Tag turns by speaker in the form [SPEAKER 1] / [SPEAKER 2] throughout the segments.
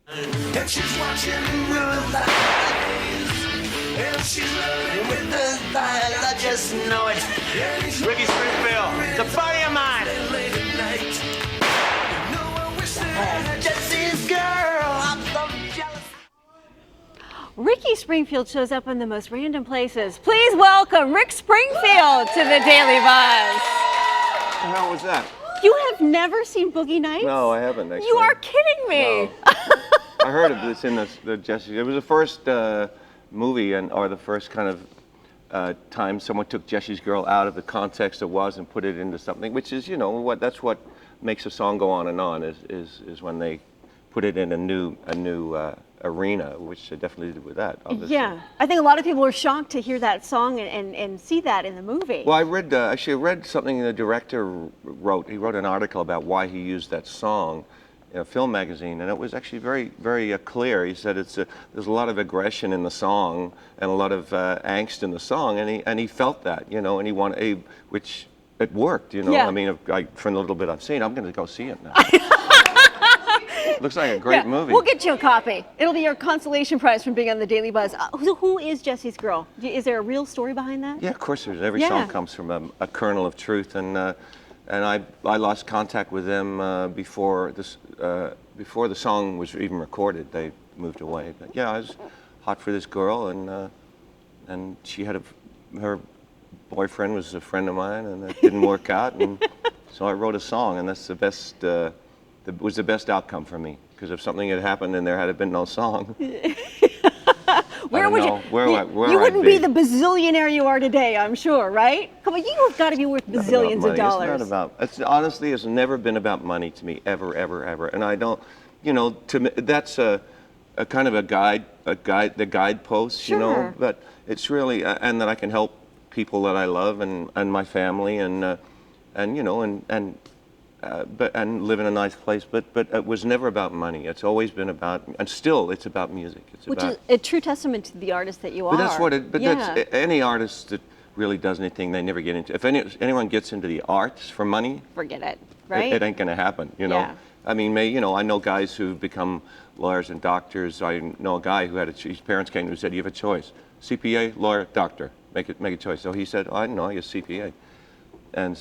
[SPEAKER 1] And she's watching with eyes. And she's loving with the eyes. I just know it.
[SPEAKER 2] Ricky Springfield, it's a buddy of mine.
[SPEAKER 1] Late at night. You know I wish that I had Jessie's girl. I'm so jealous.
[SPEAKER 3] Ricky Springfield shows up in the most random places. Please welcome Rick Springfield to the Daily Buzz.
[SPEAKER 4] What the hell was that?
[SPEAKER 3] You have never seen Boogie Nights?
[SPEAKER 4] No, I haven't actually.
[SPEAKER 3] You are kidding me.
[SPEAKER 4] No. I heard of this in the Jessie. It was the first movie or the first kind of time someone took Jessie's Girl out of the context it was and put it into something, which is, you know, that's what makes a song go on and on is when they put it in a new arena, which they definitely did with that, obviously.
[SPEAKER 3] Yeah, I think a lot of people were shocked to hear that song and see that in the movie.
[SPEAKER 4] Well, I read something the director wrote. He wrote an article about why he used that song in a film magazine, and it was actually very, very clear. He said there's a lot of aggression in the song and a lot of angst in the song, and he felt that, you know, and he wanted which it worked, you know.
[SPEAKER 3] Yeah.
[SPEAKER 4] I mean, from the little bit I've seen, I'm going to go see it now. Looks like a great movie.
[SPEAKER 3] We'll get you a copy. It'll be your consolation prize from being on the Daily Buzz. Who is Jessie's Girl? Is there a real story behind that?
[SPEAKER 4] Yeah, of course there is. Every song comes from a kernel of truth, and I lost contact with them before the song was even recorded. They moved away. But yeah, I was hot for this girl, and she had her boyfriend was a friend of mine, and it didn't work out, and so I wrote a song, and that's the best. Was the best outcome for me, because if something had happened and there had been no song,
[SPEAKER 3] where would you? You wouldn't be the bazillionaire you are today, I'm sure, right? Come on, you've got to be worth bazillions of dollars.
[SPEAKER 4] It's not about. Honestly, it's never been about money to me, ever, and I don't. You know, to me, that's a kind of the guidepost,
[SPEAKER 3] sure.
[SPEAKER 4] You know. But it's really, and that I can help people that I love and my family and you know and live in a nice place, but it was never about money. It's always been about, and still, it's about music.
[SPEAKER 3] Which is a true testament to the artist that you are.
[SPEAKER 4] But that's what it. But that's any artist that really does anything, they never get into. If anyone gets into the arts for money,
[SPEAKER 3] forget it. Right?
[SPEAKER 4] It ain't gonna happen. You know.
[SPEAKER 3] Yeah.
[SPEAKER 4] I mean, I know guys who become lawyers and doctors. I know a guy who his parents came who said, "You have a choice: CPA, lawyer, doctor. Make a choice." So he said, "Oh, I didn't know. I was CPA," and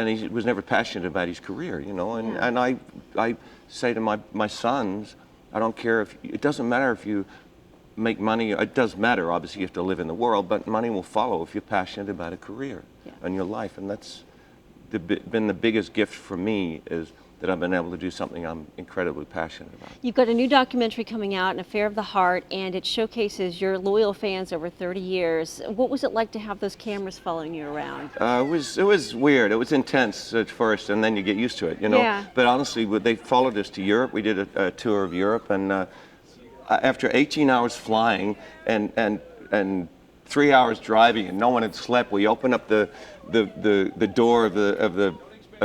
[SPEAKER 4] he was never passionate about his career, you know. And I say to my sons, I don't care it doesn't matter if you make money. It does matter, obviously, you have to live in the world, but money will follow if you're passionate about a career and your life. And that's been the biggest gift for me, is that I've been able to do something I'm incredibly passionate about.
[SPEAKER 3] You've got a new documentary coming out, An Affair of the Heart, and it showcases your loyal fans over 30 years. What was it like to have those cameras following you around?
[SPEAKER 4] It was weird. It was intense at first, and then you get used to it, you know.
[SPEAKER 3] Yeah.
[SPEAKER 4] But honestly, they followed us to Europe. We did a tour of Europe, and after 18 hours flying and 3 hours driving, and no one had slept, we opened up the door of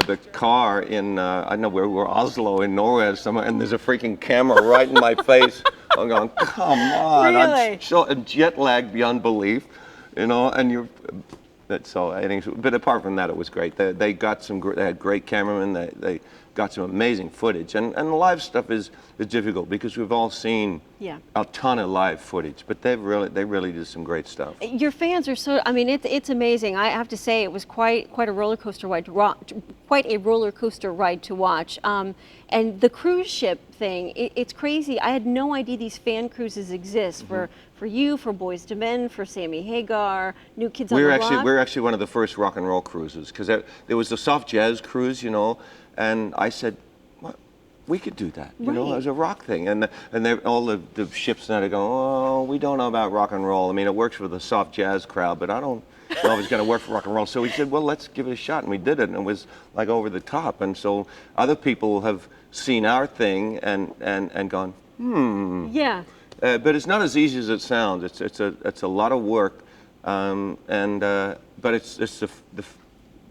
[SPEAKER 4] the car in I don't know where we were, Oslo in Norway or somewhere, and there's a freaking camera right in my face. I'm going, come on!
[SPEAKER 3] Really?
[SPEAKER 4] I'm jet lagged beyond belief, you know. And but apart from that, it was great. They had great cameramen. They got some amazing footage, and the live stuff is difficult because we've all seen a ton of live footage, but they really did some great stuff.
[SPEAKER 3] Your fans are so, I mean, it's amazing. I have to say, it was quite a roller coaster ride to watch. And the cruise ship thing, it's crazy. I had no idea these fan cruises exist for you, for Boys to Men, for Sammy Hagar, New Kids on the Block.
[SPEAKER 4] We're actually one of the first rock and roll cruises, because there was the soft jazz cruise, you know, and I said, well, we could do that, you know, as a rock thing. And all the ships now, they go, oh, we don't know about rock and roll. I mean, it works for the soft jazz crowd, but I don't know if it's going to work for rock and roll. So we said, well, let's give it a shot, and we did it, and it was like over the top. And so other people have seen our thing and gone,
[SPEAKER 3] Yeah.
[SPEAKER 4] But it's not as easy as it sounds. It's a lot of work, but it's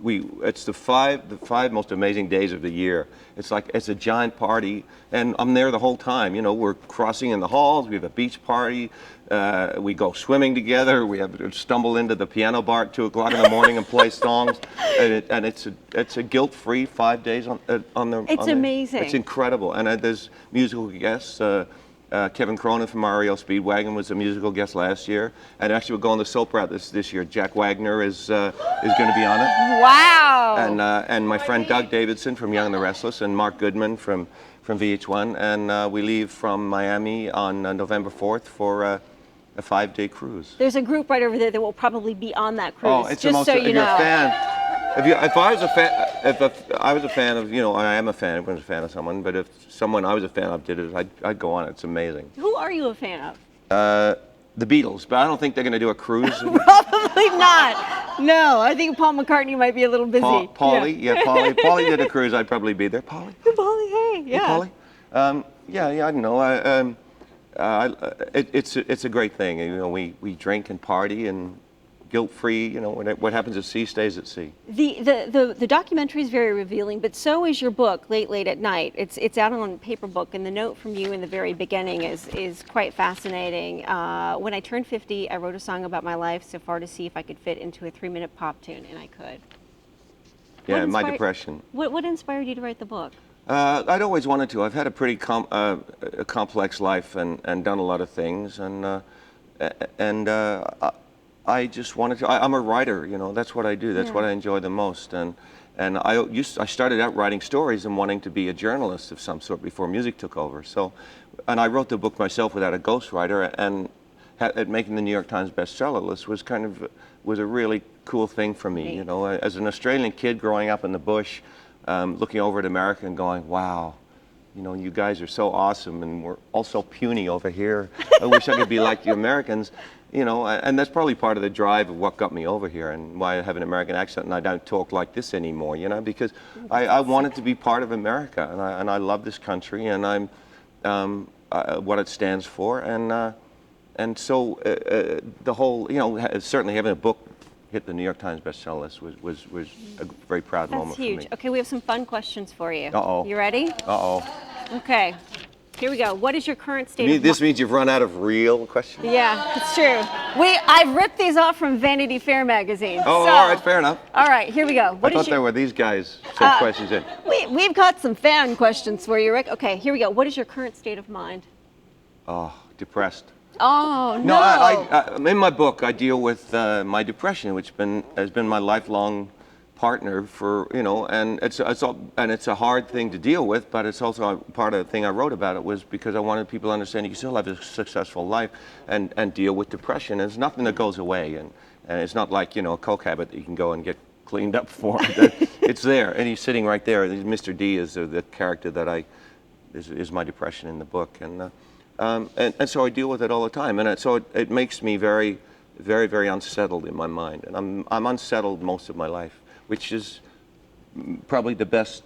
[SPEAKER 4] it's the five most amazing days of the year. It's a giant party, and I'm there the whole time. You know, we're crossing in the halls. We have a beach party. We go swimming together. We have to stumble into the piano bar at 2 o'clock in the morning and play songs. And it's a guilt-free 5 days on the.
[SPEAKER 3] It's amazing.
[SPEAKER 4] It's incredible, and there's musical guests. Kevin Cronin from REO Speedwagon was a musical guest last year, and actually we're going to soap opera this year. Jack Wagner is going to be on it.
[SPEAKER 3] Wow!
[SPEAKER 4] And my friend Doug Davidson from Young and the Restless, and Mark Goodman from VH1, and we leave from Miami on November 4th for a 5-day cruise.
[SPEAKER 3] There's a group right over there that will probably be on that cruise.
[SPEAKER 4] Oh, it's
[SPEAKER 3] just
[SPEAKER 4] the most.
[SPEAKER 3] so
[SPEAKER 4] If
[SPEAKER 3] you
[SPEAKER 4] you're
[SPEAKER 3] know.
[SPEAKER 4] a fan. If I was a fan, if I was a fan of, you know, I am a fan. Everyone's a fan of someone. But if someone I was a fan of did it, I'd go on it. It's amazing.
[SPEAKER 3] Who are you a fan of?
[SPEAKER 4] The Beatles, but I don't think they're going to do a cruise.
[SPEAKER 3] Probably not. No, I think Paul McCartney might be a little busy.
[SPEAKER 4] Paulie, yeah, Paulie. Paulie did a cruise. I'd probably be there. Paulie.
[SPEAKER 3] Paulie, hey, yeah.
[SPEAKER 4] Hey, Paulie. Yeah, I don't know. It's a great thing. You know, we drink and party and guilt-free. You know, what happens at sea stays at sea.
[SPEAKER 3] The documentary is very revealing, but so is your book, Late at Night. It's out on paper book, and the note from you in the very beginning is quite fascinating. When I turned 50, I wrote a song about my life so far to see if I could fit into a 3-minute pop tune, and I could.
[SPEAKER 4] Yeah, my depression.
[SPEAKER 3] What inspired you to write the book?
[SPEAKER 4] I'd always wanted to. I've had a pretty complex life and done a lot of things, and I just wanted to. I'm a writer, you know. That's what I do. That's what I enjoy the most. And I started out writing stories and wanting to be a journalist of some sort before music took over. So, and I wrote the book myself without a ghostwriter, and making the New York Times bestseller list was a really cool thing for me. You know, as an Australian kid growing up in the bush, looking over at America and going, wow. You know, you guys are so awesome, and we're all so puny over here. I wish I could be like you Americans. You know, and that's probably part of the drive of what got me over here and why I have an American accent and I don't talk like this anymore, you know, because I wanted to be part of America, and I love this country, and I'm what it stands for, and so the whole, you know, certainly having a book hit the New York Times bestseller list was a very proud moment for me.
[SPEAKER 3] That's huge. Okay, we have some fun questions for you.
[SPEAKER 4] Uh-oh.
[SPEAKER 3] You ready?
[SPEAKER 4] Uh-oh.
[SPEAKER 3] Okay. Here we go. What is your current state of
[SPEAKER 4] This means you've run out of real questions?
[SPEAKER 3] Yeah, it's true. I've ripped these off from Vanity Fair magazine.
[SPEAKER 4] Oh,
[SPEAKER 3] so,
[SPEAKER 4] all right, fair enough.
[SPEAKER 3] All right, here we go.
[SPEAKER 4] I thought there were these guys sent questions in.
[SPEAKER 3] We've got some fan questions for you, Rick. Okay, here we go. What is your current state of mind?
[SPEAKER 4] Oh, depressed.
[SPEAKER 3] Oh, no.
[SPEAKER 4] No, I in my book, I deal with my depression, which has been my lifelong partner for, you know, and it's a hard thing to deal with, but it's also part of the thing I wrote about it was because I wanted people to understand you can still have a successful life and deal with depression. It's nothing that goes away, and it's not like, you know, a coke habit that you can go and get cleaned up for. It's there, and he's sitting right there. Mr. D is the character that is my depression in the book, and so I deal with it all the time, and so it makes me very, very, very unsettled in my mind, and I'm unsettled most of my life, which is probably the best,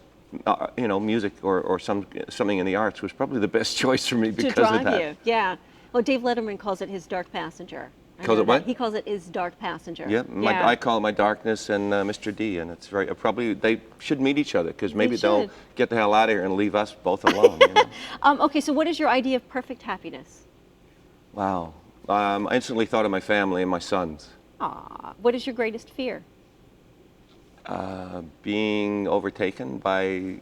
[SPEAKER 4] you know, music or something in the arts was probably the best choice for me because of that.
[SPEAKER 3] To drive you, yeah. Well, Dave Letterman calls it his dark passenger.
[SPEAKER 4] Calls it what?
[SPEAKER 3] He calls it his dark passenger.
[SPEAKER 4] Yeah, I call it my darkness and Mr. D, and it's probably they should meet each other because maybe they'll get the hell out of here and leave us both alone. You know?
[SPEAKER 3] Okay, so what is your idea of perfect happiness?
[SPEAKER 4] Wow. I instantly thought of my family and my sons.
[SPEAKER 3] Aw, what is your greatest fear?
[SPEAKER 4] Being overtaken by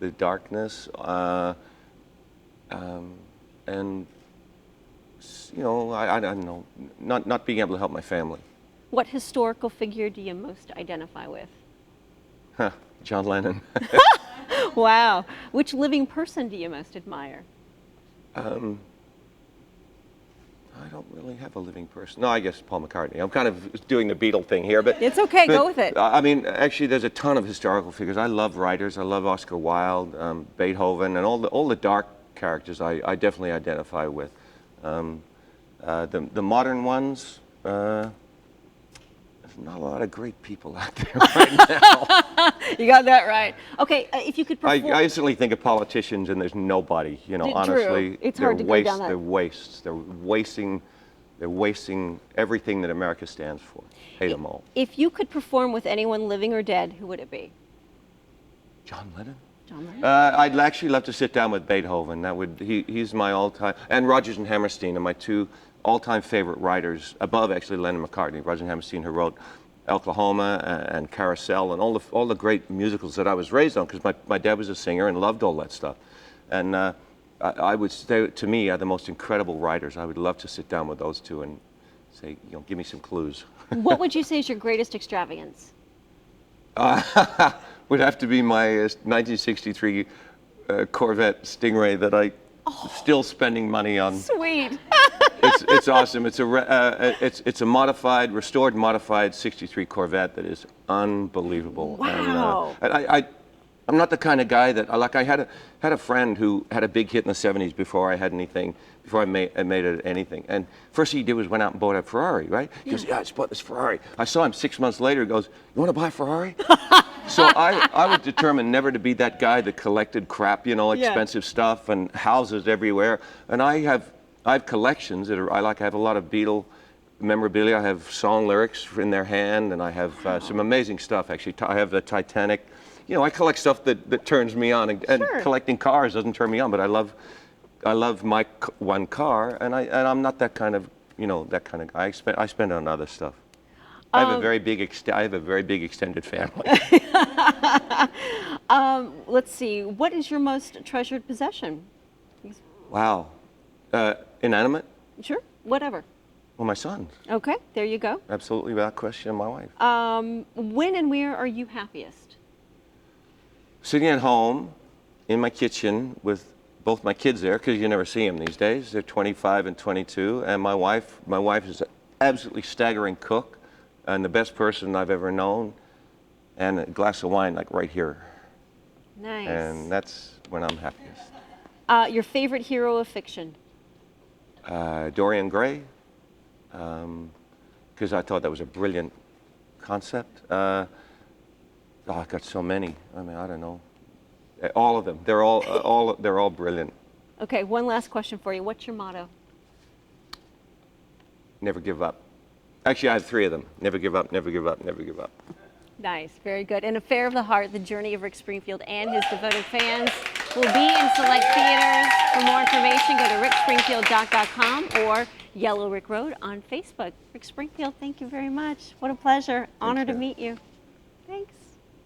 [SPEAKER 4] the darkness, and you know, I don't know, not being able to help my family.
[SPEAKER 3] What historical figure do you most identify with?
[SPEAKER 4] John Lennon.
[SPEAKER 3] Wow. Which living person do you most admire?
[SPEAKER 4] I don't really have a living person. No, I guess Paul McCartney. I'm kind of doing the Beatle thing here, but
[SPEAKER 3] it's okay. Go with it.
[SPEAKER 4] I mean, actually, there's a ton of historical figures. I love writers. I love Oscar Wilde, Beethoven, and all the dark characters. I definitely identify with. The modern ones. There's not a lot of great people out there right now.
[SPEAKER 3] You got that right. Okay, if you could perform...
[SPEAKER 4] I instantly think of politicians, and there's nobody. You know, honestly,
[SPEAKER 3] it's hard to go down that.
[SPEAKER 4] They're wastes. They're wasting They're wasting everything that America stands for. Hate them all.
[SPEAKER 3] If you could perform with anyone living or dead, who would it be?
[SPEAKER 4] John Lennon?
[SPEAKER 3] John Lennon?
[SPEAKER 4] I'd actually love to sit down with Beethoven. He's my all-time, and Rodgers and Hammerstein are my two all-time favorite writers, above actually Lennon McCartney. Rodgers and Hammerstein, who wrote Oklahoma and Carousel and all the great musicals that I was raised on, because my dad was a singer and loved all that stuff. And I would say, to me, are the most incredible writers. I would love to sit down with those two and say, give me some clues.
[SPEAKER 3] What would you say is your greatest extravagance?
[SPEAKER 4] Would have to be my 1963 Corvette Stingray that I still spending money on.
[SPEAKER 3] Sweet.
[SPEAKER 4] It's awesome. It's a restored modified '63 Corvette that is unbelievable.
[SPEAKER 3] Wow.
[SPEAKER 4] And I'm not the kind of guy that I had a friend who had a big hit in the '70s before I had anything, before I made it anything. And first thing he did was went out and bought a Ferrari, right? He goes, yeah, I just bought this Ferrari. I saw him 6 months later. He goes, you want to buy a Ferrari? So I was determined never to be that guy that collected crap, expensive stuff and houses everywhere. And I have collections that I have a lot of Beatle memorabilia. I have song lyrics in their hand, and I have some amazing stuff, actually. I have the Titanic. I collect stuff that turns me on, and
[SPEAKER 3] Sure.
[SPEAKER 4] collecting cars doesn't turn me on, but I love my one car, and I'm not that kind of guy. I spend on other stuff. I have a very big extended family.
[SPEAKER 3] Let's see. What is your most treasured possession?
[SPEAKER 4] Wow. Inanimate?
[SPEAKER 3] Sure. Whatever.
[SPEAKER 4] Well, my sons.
[SPEAKER 3] Okay. There you go.
[SPEAKER 4] Absolutely, without question, my wife.
[SPEAKER 3] When and where are you happiest?
[SPEAKER 4] Sitting at home in my kitchen with both my kids there, because you never see them these days. They're 25 and 22, and my wife is an absolutely staggering cook and the best person I've ever known, and a glass of wine like right here.
[SPEAKER 3] Nice.
[SPEAKER 4] And that's when I'm happiest.
[SPEAKER 3] Your favorite hero of fiction?
[SPEAKER 4] Dorian Gray, because I thought that was a brilliant concept. I've got so many. I mean, I don't know. All of them. They're all brilliant.
[SPEAKER 3] Okay, one last question for you. What's your motto?
[SPEAKER 4] Never give up. Actually, I have 3 of them. Never give up, never give up, never give up.
[SPEAKER 3] Nice, very good. An Affair of the Heart, the journey of Rick Springfield and his devoted fans will be in select theaters. For more information, go to rickspringfielddoc.com or Yellow Rick Road on Facebook. Rick Springfield, thank you very much. What a pleasure. Honor to meet you. Thanks.